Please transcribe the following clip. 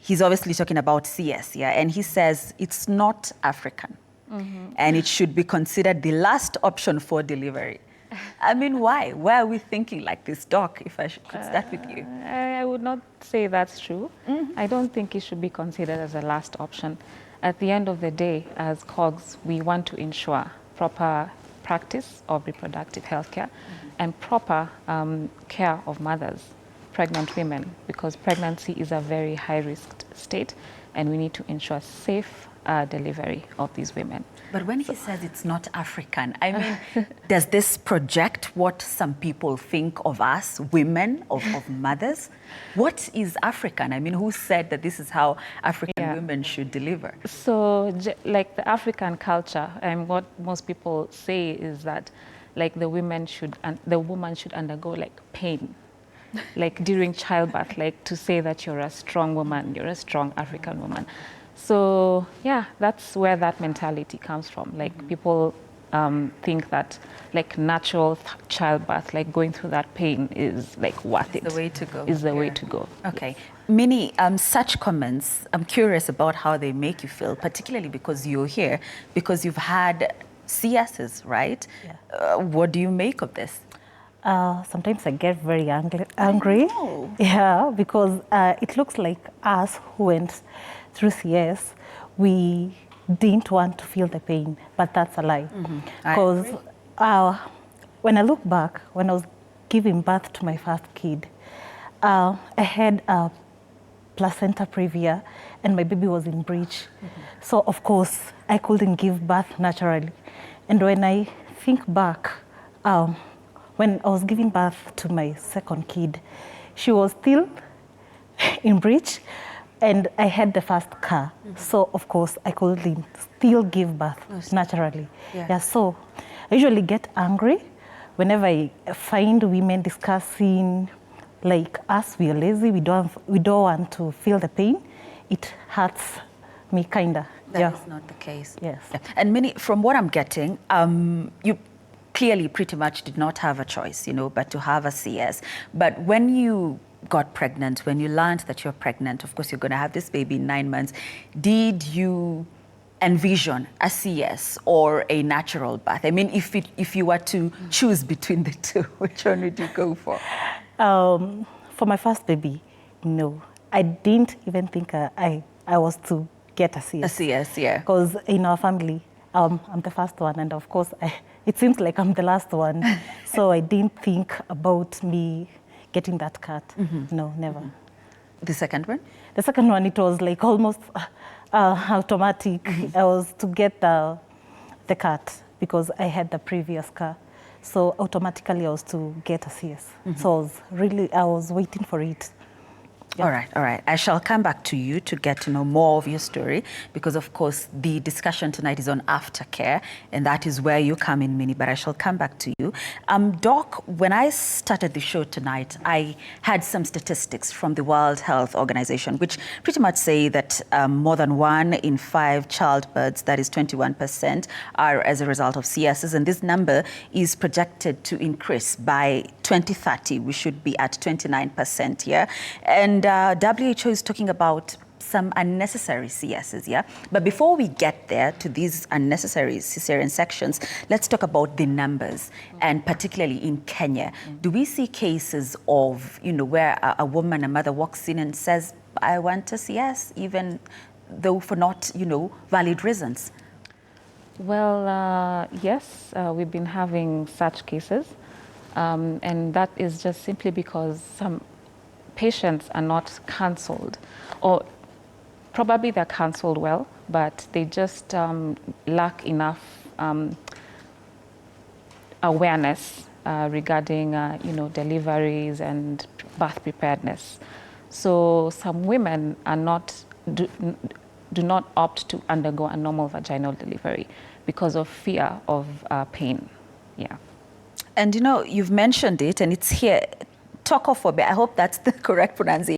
he's obviously talking about CS, yeah, and he says it's not African, and it should be considered the last option for delivery. I mean, why? Why are we thinking like this, Doc, if I could start with you? I would not say that's true. I don't think it should be considered as a last option. At the end of the day, as COGS, we want to ensure proper practice of reproductive health care and proper care of mothers, pregnant women, because pregnancy is a very high-risk state, and we need to ensure safe delivery of these women. But when he says it's not African, I mean, does this project what some people think of us, women, of mothers? What is African? I mean, who said that this is how African women should deliver? So, like the African culture, and what most people say is that, like the woman should undergo like pain, like during childbirth, like to say that you're a strong woman, you're a strong African woman. So yeah, that's where that mentality comes from. Like people think that like natural childbirth, like going through that pain is like worth it. The way to go. Is the way to go. Okay. Minnie, such comments, I'm curious about how they make you feel, particularly because you're here, because you've had CSs, right? Yeah. What do you make of this? Sometimes I get very angry. Yeah, because it looks like us who went through CS, we didn't want to feel the pain, but that's a lie. Because when I look back, when I was giving birth to my first kid, I had a placenta previa and my baby was in breech. So of course, I couldn't give birth naturally. And when I think back, when I was giving birth to my second kid, she was still in breech, and I had the first car. So of course, I couldn't still give birth naturally. Yeah, so I usually get angry whenever I find women discussing like us, we are lazy, we don't want to feel the pain. It hurts me kinda. That is not the case. Yes. Yeah. And Minnie, from what I'm getting, you clearly pretty much did not have a choice, you know, but to have a CS. But when you got pregnant, when you learned that you're pregnant, of course, you're going to have this baby in 9 months, did you envision a CS or a natural birth? I mean, if you were to choose between the two, which one would you go for? For my first baby, no. I didn't even think I was to get a CS. A CS, yeah. Because in our family, I'm the first one, and of course, it seems like I'm the last one. So I didn't think about me getting that cut. No, never. The second one? The second one, it was like almost automatic. I was to get the cut because I had the previous car. So automatically I was to get a CS. So I was waiting for it. Yeah. All right. I shall come back to you to get to know more of your story because, of course, the discussion tonight is on aftercare, and that is where you come in, Minnie, but I shall come back to you. Doc, when I started the show tonight, I had some statistics from the World Health Organization, which pretty much say that more than 1 in 5 childbirths, that is 21%, are as a result of CSs, and this number is projected to increase by 2030. We should be at 29%, yeah? And WHO is talking about some unnecessary CSs, yeah? But before we get there to these unnecessary cesarean sections, let's talk about the numbers, and particularly in Kenya. Do we see cases of, you know, where a woman, a mother walks in and says, I want a CS, even though for not, you know, valid reasons? Well, yes, we've been having such cases, and that is just simply because some patients are not cancelled, or probably they're cancelled well, but they just lack enough awareness regarding you know, deliveries and birth preparedness. So some women are do not opt to undergo a normal vaginal delivery because of fear of pain. Yeah. And you know, you've mentioned it, and it's here. Tocophobia, I hope that's the correct pronunciation.